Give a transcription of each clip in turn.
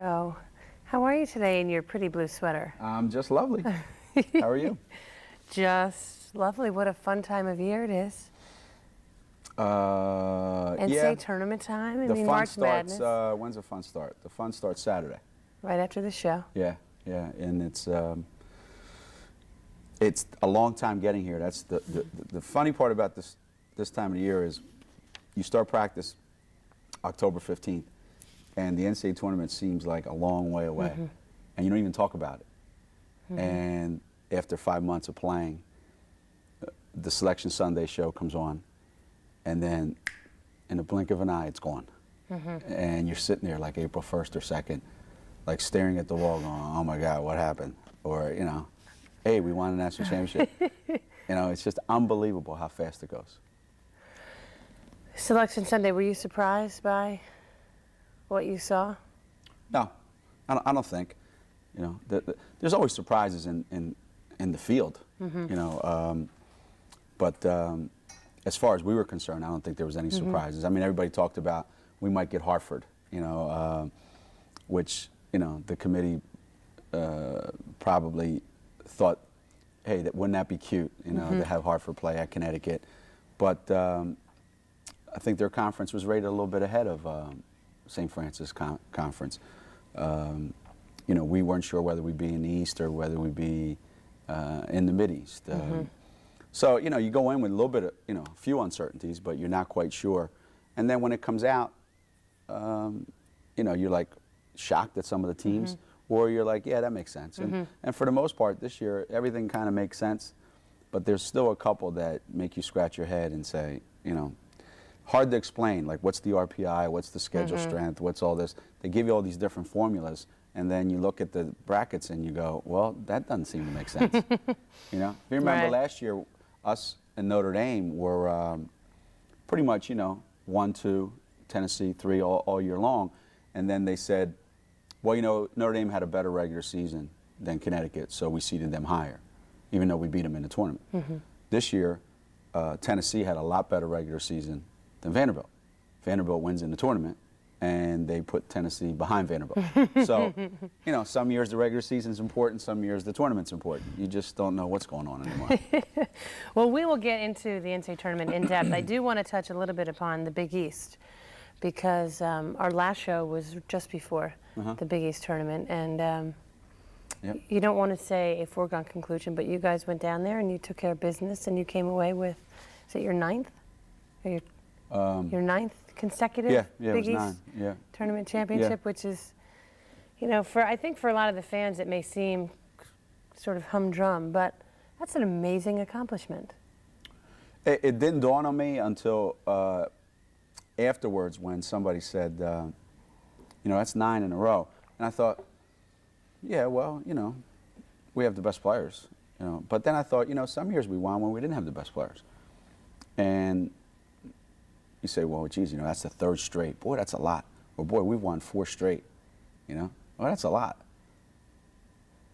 Oh, how are you today in your pretty blue sweater? I'm just lovely. How are you? Just lovely. What a fun time of year it is. Yeah. NCAA tournament time. I The mean, fun March starts. Madness. When's the fun start? The fun starts Saturday. Right after the show. Yeah, and it's a long time getting here. That's the funny part about this time of the year is you start practice October 15th, and the NCAA tournament seems like a long way away, and you don't even talk about it. And after 5 months of playing, the Selection Sunday show comes on, and then in the blink of an eye, it's gone. And you're sitting there like April 1st or 2nd, like staring at the wall going, oh my God, what happened? Or, hey, we won a national championship. It's just unbelievable how fast it goes. Selection Sunday, were you surprised by what you saw? No, I don't think. There's always surprises in the field, but as far as we were concerned, I don't think there was any surprises. I mean, everybody talked about we might get Hartford, which, the committee probably thought, hey, wouldn't that be cute, to have Hartford play at Connecticut. But I think their conference was rated a little bit ahead of St. Francis Conference. We weren't sure whether we'd be in the East or whether we'd be in the Mid-East. So, you go in with a little bit of, a few uncertainties, but you're not quite sure. And then when it comes out, you're like shocked at some of the teams, or you're like, yeah, that makes sense. And for the most part this year, everything kind of makes sense, but there's still a couple that make you scratch your head and say, hard to explain, like what's the RPI, what's the schedule strength, what's all this. They give you all these different formulas, and then you look at the brackets and you go, well, that doesn't seem to make sense. If you remember last year, us and Notre Dame were pretty much, 1, 2, Tennessee 3 all year long. And then they said, well, Notre Dame had a better regular season than Connecticut, so we seeded them higher, even though we beat them in the tournament. This year, Tennessee had a lot better regular season than Vanderbilt. Vanderbilt wins in the tournament, and they put Tennessee behind Vanderbilt. So, some years the regular season's important, some years the tournament's important. You just don't know what's going on anymore. Well, we will get into the NCAA tournament in depth. I do want to touch a little bit upon the Big East, because our last show was just before the Big East tournament, and you don't want to say a foregone conclusion, but you guys went down there and you took care of business, and you came away with, is it your ninth? Or your ninth consecutive Big East tournament championship, which is, I think for a lot of the fans it may seem sort of humdrum, but that's an amazing accomplishment. It didn't dawn on me until afterwards when somebody said, that's 9 in a row. And I thought, yeah, well, we have the best players. But then I thought, some years we won when we didn't have the best players. And you say, well, geez, that's the 3rd straight. Boy, that's a lot. Well, boy, we've won 4 straight. Well, that's a lot.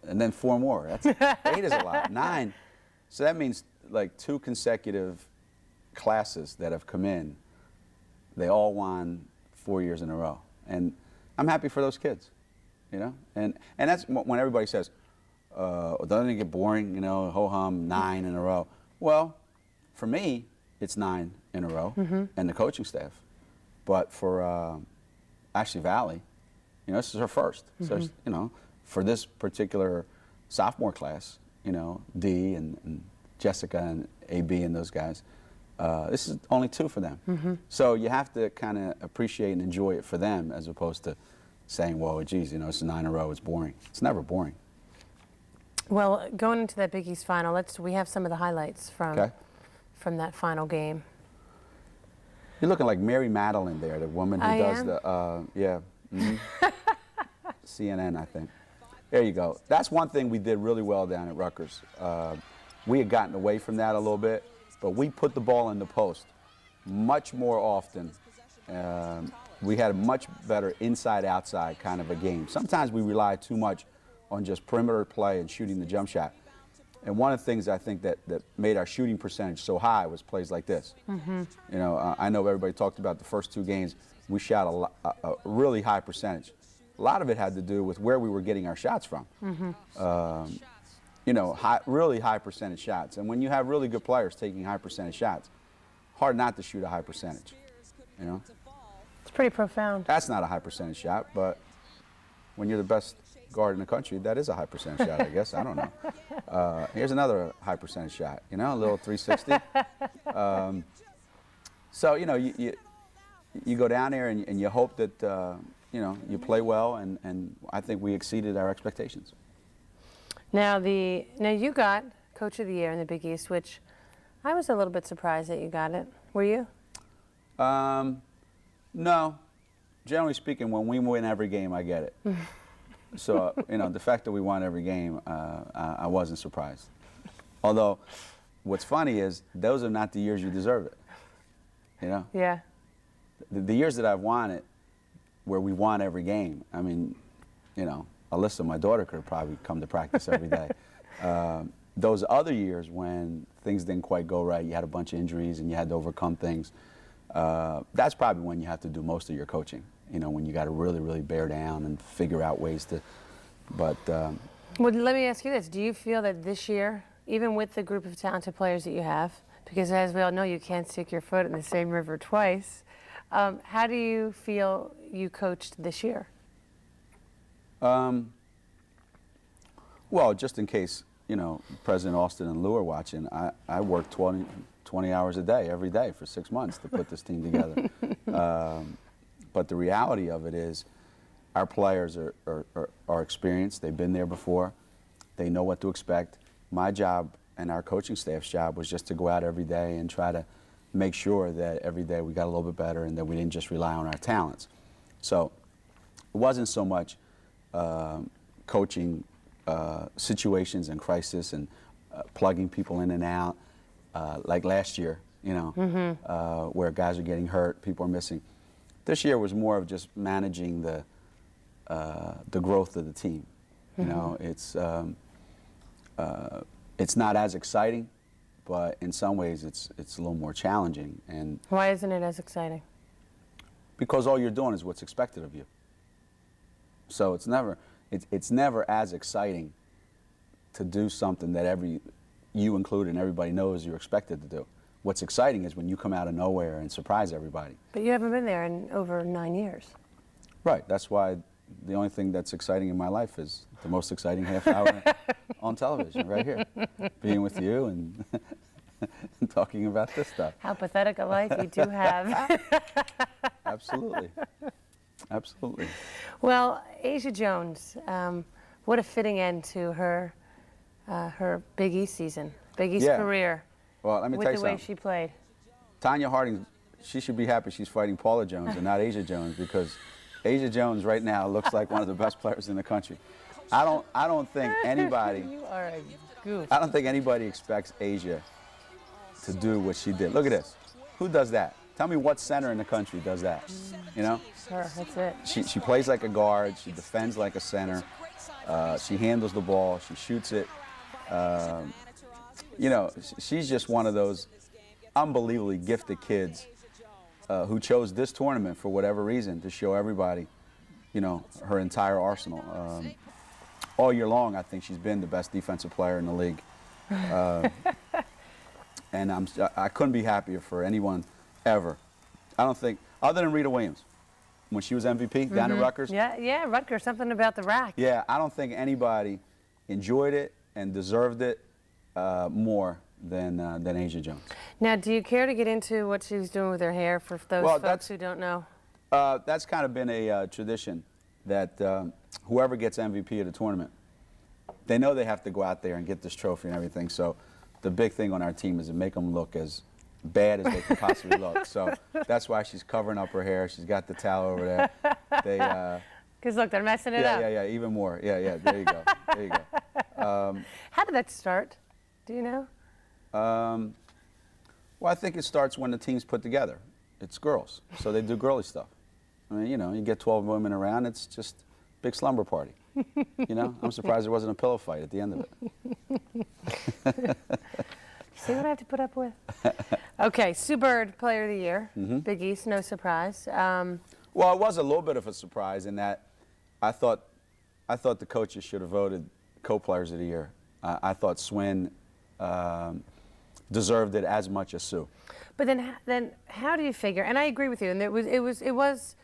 And then 4 more. That's 8 is a lot. 9. So that means like 2 consecutive classes that have come in. They all won 4 years in a row. And I'm happy for those kids, And that's when everybody says, doesn't it get boring, ho-hum, 9 in a row. Well, for me, it's 9 in a row, and the coaching staff. But for Ashley Valley, this is her first. So, for this particular sophomore class, D and Jessica and AB and those guys, this is only 2 for them. So you have to kind of appreciate and enjoy it for them, as opposed to saying, well, geez, it's 9 in a row, it's boring. It's never boring. Well, going into that Big East final, we have some of the highlights from that final game. You're looking like Mary Madeline there, the woman who does the, CNN, I think. There you go. That's one thing we did really well down at Rutgers. We had gotten away from that a little bit, but we put the ball in the post much more often. We had a much better inside-outside kind of a game. Sometimes we rely too much on just perimeter play and shooting the jump shot. And one of the things I think that made our shooting percentage so high was plays like this. I know everybody talked about the first 2 games. We shot a really high percentage. a lot of it had to do with where we were getting our shots from. You know, really high percentage shots. And when you have really good players taking high percentage shots, hard not to shoot a high percentage, you know? It's pretty profound. That's not a high percentage shot, but when you're the best guard in the country, that is a high percentage shot, I guess. I don't know. Here's another high percentage shot, you know, a little 360. So, you know, you go down there and you hope that, you know, you play well, and I think we exceeded our expectations. Now you got Coach of the Year in the Big East, which I was a little bit surprised that you got it. Were you? No. Generally speaking, when we win every game, I get it. So, you know, the fact that we won every game, I wasn't surprised. Although, what's funny is those are not the years you deserve it. You know? Yeah. The years that I've won it, where we won every game, I mean, you know, Alyssa, my daughter, could have probably come to practice every day. Those other years when things didn't quite go right, you had a bunch of injuries and you had to overcome things, that's probably when you have to do most of your coaching. You know, when you got to really, really bear down and figure out ways to, but. Well, let me ask you this. Do you feel that this year, even with the group of talented players that you have, because as we all know, you can't stick your foot in the same river twice, how do you feel you coached this year? Well, just in case, you know, President Austin and Lou are watching, I worked 20 hours a day, every day for 6 months to put this team together. But the reality of it is our players are experienced. They've been there before. They know what to expect. My job and our coaching staff's job was just to go out every day and try to make sure that every day we got a little bit better and that we didn't just rely on our talents. So it wasn't so much coaching situations and crisis and plugging people in and out like last year, you know, where guys are getting hurt, people are missing. This year was more of just managing the growth of the team. You know, it's not as exciting, but in some ways it's a little more challenging. And why isn't it as exciting? Because all you're doing is what's expected of you. So it's never as exciting to do something that you included and everybody knows you're expected to do. What's exciting is when you come out of nowhere and surprise everybody. But you haven't been there in over 9 years. Right. That's why the only thing that's exciting in my life is the most exciting half hour on television, right here. Being with you and talking about this stuff. How pathetic a life you do have. Absolutely. Absolutely. Well, Asia Jones, what a fitting end to her Big East season, Big East career. Well, let me tell you something. With the way she played. Tanya Harding, she should be happy she's fighting Paula Jones and not Asia Jones, because Asia Jones right now looks like one of the best players in the country. I don't think anybody. You are a goof. I don't think anybody expects Asia to do what she did. Look at this. Who does that? Tell me what center in the country does that? You know? Her, that's it. She plays like a guard. She defends like a center. She handles the ball. She shoots it. You know, she's just one of those unbelievably gifted kids who chose this tournament for whatever reason to show everybody, you know, her entire arsenal. All year long, I think she's been the best defensive player in the league. And I couldn't be happier for anyone ever. I don't think, other than Rita Williams, when she was MVP down at Rutgers. Yeah, Rutgers, something about the rack. Yeah, I don't think anybody enjoyed it and deserved it more than Asia Jones. Now, do you care to get into what she was doing with her hair for those folks who don't know? That's kind of been a tradition that whoever gets MVP of the tournament, they know they have to go out there and get this trophy and everything. So the big thing on our team is to make them look as bad as they can possibly look. So that's why she's covering up her hair. She's got the towel over there. Because look, they're messing it up. Yeah, even more. Yeah, there you go. There you go. How did that start? Do you know? Well, I think it starts when the team's put together. It's girls, so they do girly stuff. I mean, you know, you get 12 women around, it's just a big slumber party. You know, I'm surprised there wasn't a pillow fight at the end of it. See what I have to put up with? Okay, Sue Bird, Player of the Year. Big East, no surprise. Well, it was a little bit of a surprise in that I thought the coaches should have voted co-players of the year. I thought Swin deserved it as much as Sue. But then how do you figure? And I agree with you. And it was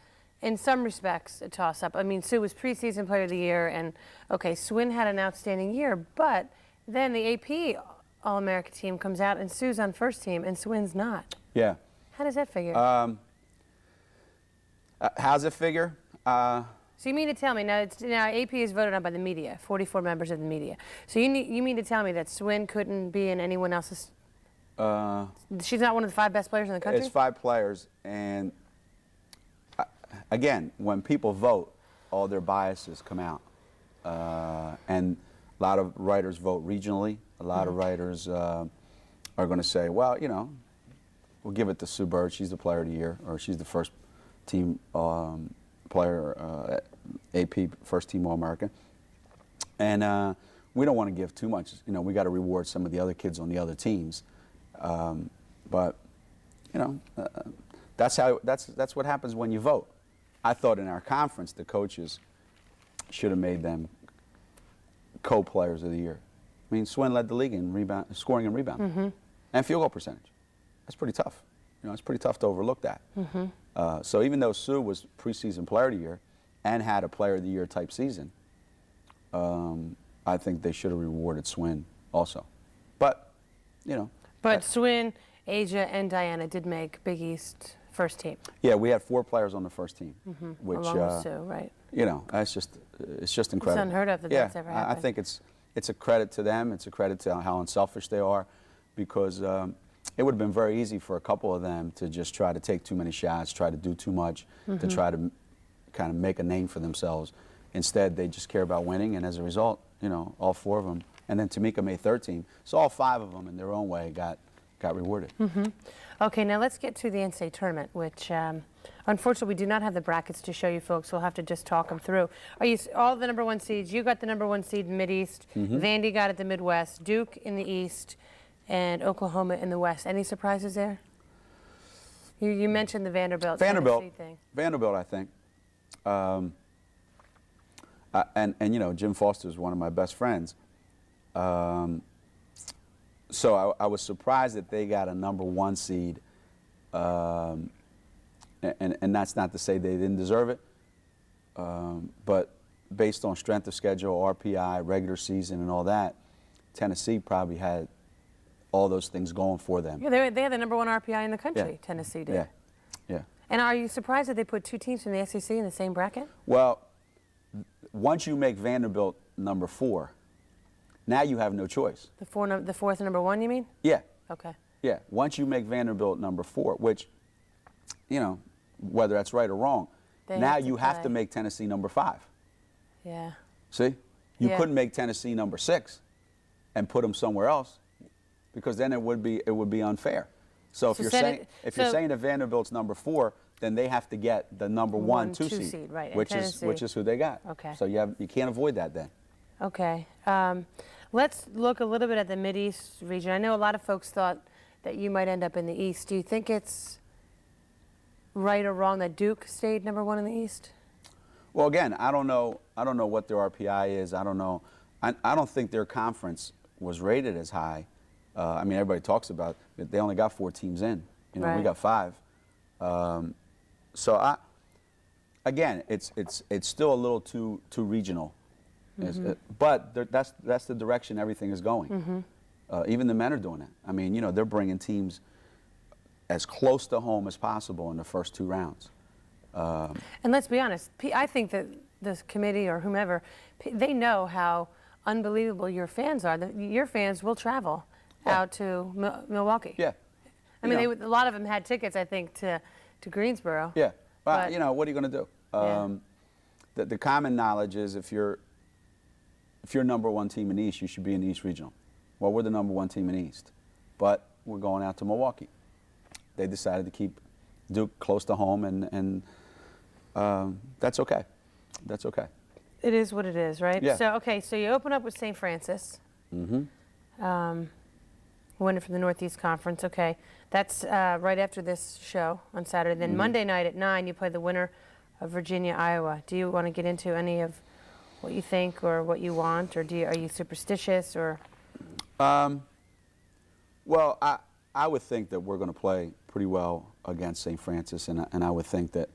in some respects a toss-up. I mean, Sue was preseason player of the year, and okay, Swin had an outstanding year, but then the AP All-America team comes out, and Sue's on first team, and Swin's not. Yeah. How does that figure? How's it figure? So you mean to tell me now AP is voted on by the media, 44 members of the media. So you mean to tell me that Swin couldn't be in anyone else's? She's not one of the 5 best players in the country? It's 5 players, and again, when people vote, all their biases come out. And a lot of writers vote regionally. A lot of writers are going to say, well, you know, we'll give it to Sue Bird. She's the player of the year, or she's the first team player, AP first team All-American. And we don't want to give too much. You know, we got to reward some of the other kids on the other teams. But you know, that's what happens when you vote. I thought in our conference the coaches should have made them co-players of the year. I mean, Swin led the league in scoring and rebounding, and field goal percentage. That's pretty tough. You know, it's pretty tough to overlook that. So even though Sue was preseason player of the year and had a player of the year type season, I think they should have rewarded Swin also. But you know. But Swin, Asia, and Diana did make Big East first team. Yeah, we had 4 players on the first team, which Along with Sue, right? You know, it's just incredible. It's unheard of that that's ever happened. I think it's a credit to them. It's a credit to how unselfish they are, because it would have been very easy for a couple of them to just try to take too many shots, try to do too much, to try to kind of make a name for themselves. Instead, they just care about winning, and as a result, you know, all 4 of them. And then Tamika made third team. So all 5 of them, in their own way, got rewarded. Okay, now let's get to the NCAA tournament, which unfortunately we do not have the brackets to show you folks. We'll have to just talk them through. Are you all the number 1 seeds? You got the number 1 seed in Mid-East. Vandy got it the Midwest. Duke in the East, and Oklahoma in the West. Any surprises there? You mentioned the Vanderbilt thing. Vanderbilt, I think. And you know, Jim Foster is one of my best friends. So I was surprised that they got a number 1 seed, and that's not to say they didn't deserve it, but based on strength of schedule, RPI, regular season, and all that, Tennessee probably had all those things going for them. Yeah, they had the number 1 RPI in the country, Tennessee did. Yeah. And are you surprised that they put 2 teams from the SEC in the same bracket? Well, once you make Vanderbilt number 4, now you have no choice. The fourth number 1, you mean? Yeah. Okay. Yeah. Once you make Vanderbilt number 4, which, you know, whether that's right or wrong, now you have to make Tennessee number 5. Yeah. See? You couldn't make Tennessee number 6 and put them somewhere else, because then it would be unfair. So if you're saying that Vanderbilt's number 4, then they have to get the number 1 2 seed, right, which is who they got. Okay. So you can't avoid that then. Okay. Let's look a little bit at the Mid-East region. I know a lot of folks thought that you might end up in the East. Do you think it's right or wrong that Duke stayed number 1 in the East? Well, again, I don't know what their RPI is. I don't know. I don't think their conference was rated as high. I mean, everybody talks about it. They only got 4 teams in. You know, we got 5. So again, it's still a little too regional. But that's the direction everything is going. Even the men are doing it. I mean, you know, they're bringing teams as close to home as possible in the first 2 rounds. And let's be honest, I think that this committee or whomever, they know how unbelievable your fans are. Your fans will travel out to Milwaukee. Yeah. I mean, a lot of them had tickets, I think, to Greensboro. Yeah. But you know, what are you going to do? The common knowledge is if you're number 1 team in the East, you should be in the East Regional. Well, we're the number 1 team in the East, but we're going out to Milwaukee. They decided to keep Duke close to home, and that's okay. That's okay. It is what it is, right? Yeah. So, okay, so you open up with St. Francis. Winner from the Northeast Conference. Okay, that's right after this show on Saturday. Then Monday night at 9, you play the winner of Virginia, Iowa. Do you want to get into any of what you think or what you want, or are you superstitious or? Well, I would think that we're going to play pretty well against St. Francis, and I would think that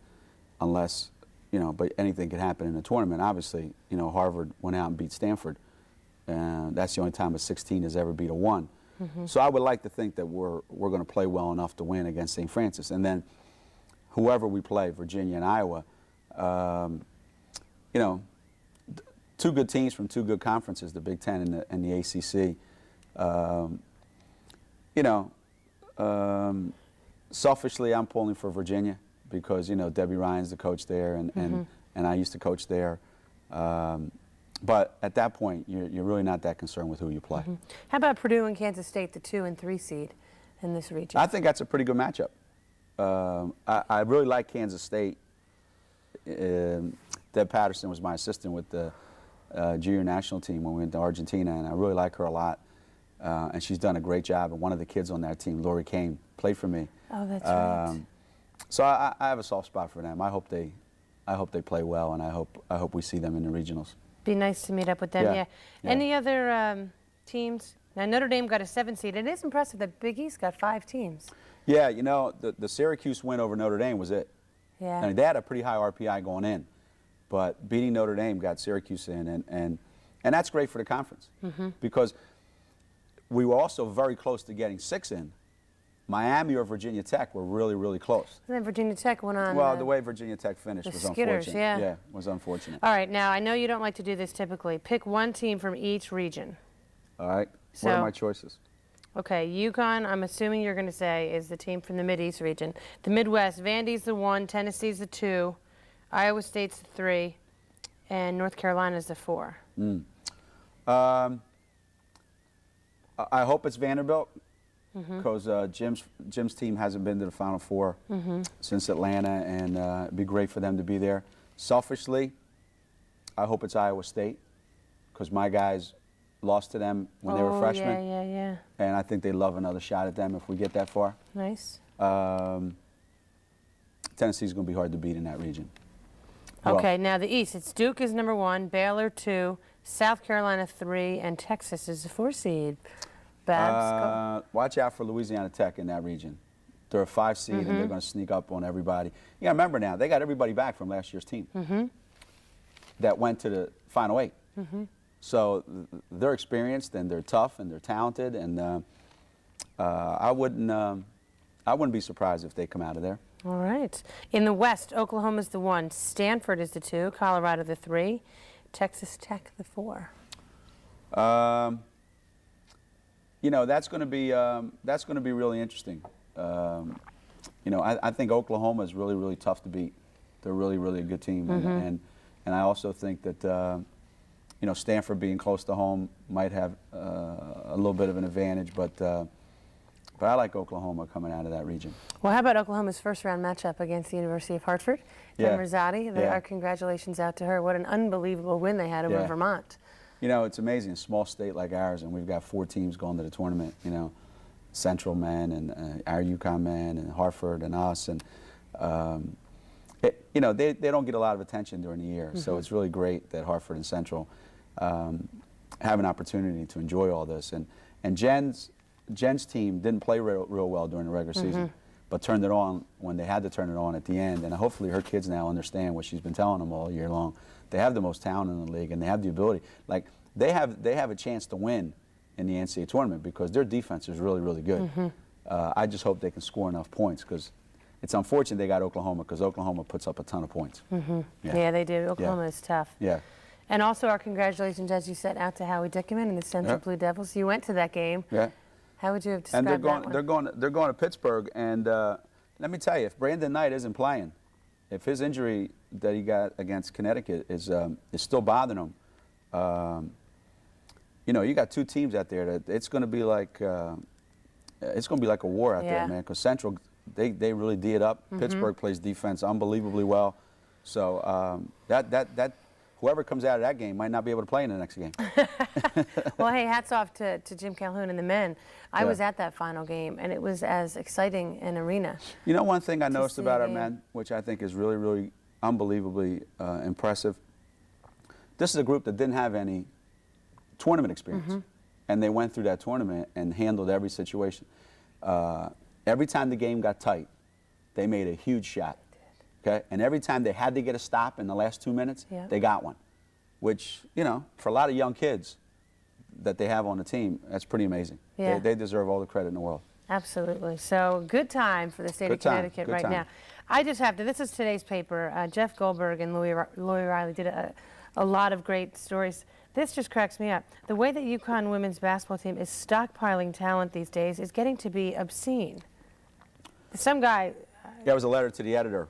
unless, but anything could happen in the tournament. Obviously, Harvard went out and beat Stanford. That's the only time a 16 has ever beat a 1. So I would like to think that we're going to play well enough to win against St. Francis. And then whoever we play, Virginia and Iowa, two good teams from two good conferences, the Big Ten and the ACC. Selfishly, I'm pulling for Virginia because, Debbie Ryan's the coach there, and I used to coach there. But at that point, you're really not that concerned with who you play. How about Purdue and Kansas State, the 2 and 3 seed in this region? I think that's a pretty good matchup. I really like Kansas State. Deb Patterson was my assistant with the junior national team when we went to Argentina, and I really like her a lot. And she's done a great job. And one of the kids on that team, Lori Kane, played for me. Oh, that's right. So I have a soft spot for them. I hope they play well, and I hope we see them in the regionals. Be nice to meet up with them. Yeah. Any other teams? Now Notre Dame got a 7 seed. It is impressive that Big East got 5 teams. Yeah, the Syracuse win over Notre Dame was it. Yeah. I mean, they had a pretty high RPI going in, but beating Notre Dame got Syracuse in, and that's great for the conference because we were also very close to getting 6 in. Miami or Virginia Tech were really, really close. And then Virginia Tech went on. Well, the way Virginia Tech finished was Skitters, unfortunate. yeah. Yeah, was unfortunate. All right, now I know you don't like to do this typically. Pick one team from each region. All right. What are my choices? Okay, UConn, I'm assuming you're going to say, is the team from the Mideast region. The Midwest, Vandy's the 1, Tennessee's the 2, Iowa State's the 3, and North Carolina's the 4. I hope it's Vanderbilt because Jim's team hasn't been to the Final Four since Atlanta, and it'd be great for them to be there. Selfishly, I hope it's Iowa State because my guys lost to them when they were freshmen. Yeah. And I think they'd love another shot at them if we get that far. Nice. Tennessee's going to be hard to beat in that region. Okay, now the East. It's Duke is number 1, Baylor 2, South Carolina 3, and Texas is the 4 seed. Babs, watch out for Louisiana Tech in that region. They're a 5 seed, and they're going to sneak up on everybody. You got to remember now, they got everybody back from last year's team that went to the Final 8. So they're experienced, and they're tough, and they're talented, and I wouldn't be surprised if they come out of there. All right. In the West, Oklahoma's the 1, Stanford is the 2, Colorado the 3, Texas Tech the 4. That's going to be really interesting. I think Oklahoma is really, really tough to beat. They're really, really a good team, and I also think that Stanford being close to home might have a little bit of an advantage, but I like Oklahoma coming out of that region. Well, how about Oklahoma's first-round matchup against the University of Hartford? Rosati, our congratulations out to her. What an unbelievable win they had over Vermont. It's amazing, a small state like ours, and we've got 4 teams going to the tournament, Central men and our UConn men and Hartford and us. And, they don't get a lot of attention during the year, so it's really great that Hartford and Central have an opportunity to enjoy all this. And Jen's team didn't play real well during the regular season, but turned it on when they had to turn it on at the end. And hopefully her kids now understand what she's been telling them all year long. They have the most talent in the league, and they have the ability. Like they have a chance to win in the NCAA tournament because their defense is really, really good. I just hope they can score enough points because it's unfortunate they got Oklahoma because Oklahoma puts up a ton of points. Yeah, they do. Oklahoma is tough. Yeah. And also our congratulations, as you said, out to Howie Dickerman and the Central Blue Devils. You went to that game. Yeah. How would you have described that one? They're going to Pittsburgh, and let me tell you, if Brandon Knight isn't playing, if his injury that he got against Connecticut is still bothering him, you got 2 teams out there that it's going to be like a war out there, man. Because Central, they really D it up. Pittsburgh plays defense unbelievably well, so that whoever comes out of that game might not be able to play in the next game. Well, hey, hats off to Jim Calhoun and the men. I was at that final game, and it was as exciting an arena. One thing I noticed about our men, which I think is really, really unbelievably impressive. This is a group that didn't have any tournament experience, and they went through that tournament and handled every situation. Every time the game got tight, they made a huge shot. Okay, and every time they had to get a stop in the last 2 minutes, they got one, which, you know, for a lot of young kids that they have on the team, that's pretty amazing. Yeah. They deserve all the credit in the world. Absolutely. So good time for the state of Connecticut right now. I just have to, this is today's paper. Jeff Goldberg and Louis Riley did a lot of great stories. This just cracks me up. The way that UConn women's basketball team is stockpiling talent these days is getting to be obscene. Some guy... Yeah, it was a letter to the editor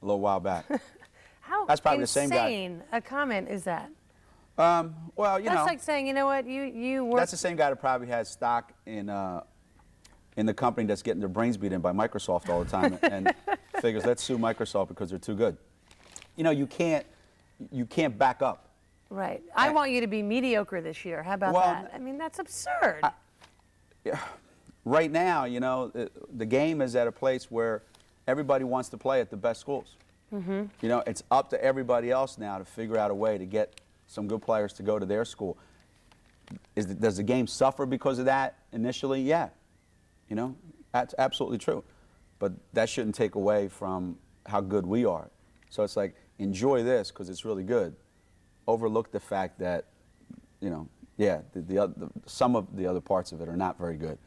a little while back. How That's probably the same guy. insane a comment is that? Well, you know... That's like saying, you know what, you work... That's the same guy that probably has stock in the company that's getting their brains beat in by Microsoft all the time and figures, let's sue Microsoft because they're too good. You know, you can't back up. Right. I want you to be mediocre this year. How about that? I mean, that's absurd. Yeah. Right now, you know, the game is at a place where everybody wants to play at the best schools. You know, it's up to everybody else now to figure out a way to get some good players to go to their school. Does the game suffer because of that initially? Yeah. You know, that's absolutely true. But that shouldn't take away from how good we are. So it's like, enjoy this because it's really good. Overlook the fact that, you know, yeah, some of the other parts of it are not very good.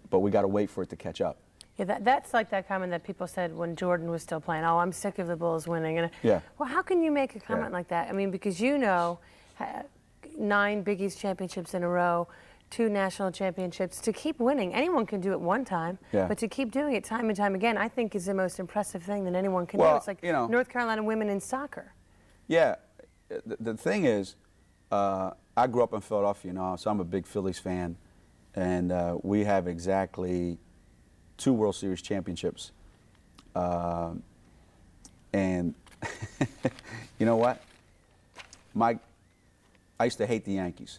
But we got to wait for it to catch up. Yeah, that's like that comment that people said when Jordan was still playing. Oh, I'm sick of the Bulls winning. And yeah. Well, how can you make a comment like that? I mean, because you know, 9 Big East championships in a row, 2 national championships. To keep winning, anyone can do it one time, but to keep doing it time and time again, I think is the most impressive thing that anyone can do. It's like, you know, North Carolina women in soccer. Yeah. The thing is, I grew up in Philadelphia, you know, so I'm a big Phillies fan, and we have exactly 2 World Series championships. And you know what? I used to hate the Yankees.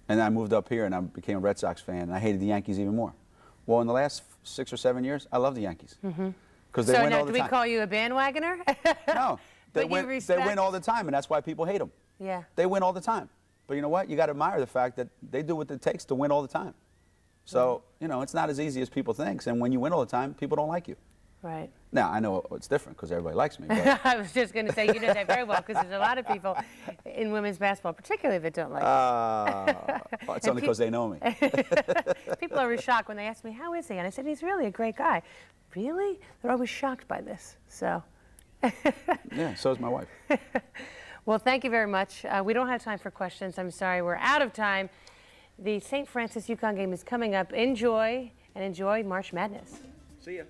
And I moved up here and I became a Red Sox fan, and I hated the Yankees even more. Well, in the last 6 or 7 years, I love the Yankees. Because they win all the time. So now, do we call you a bandwagoner? No. They win all the time, and that's why people hate them. Yeah. They win all the time. But you know what? You got to admire the fact that they do what it takes to win all the time. So, you know, it's not as easy as people think. And when you win all the time, people don't like you. Right. Now, I know it's different because everybody likes me. But I was just going to say, you know that very well, because there's a lot of people in women's basketball, particularly, that don't like you. Well, it's only because they know me. People are always shocked when they ask me, how is he? And I said, he's really a great guy. Really? They're always shocked by this. So. Yeah, so is my wife. Well, thank you very much. We don't have time for questions. I'm sorry, we're out of time. The St. Francis UConn game is coming up. Enjoy, and enjoy March Madness. See ya.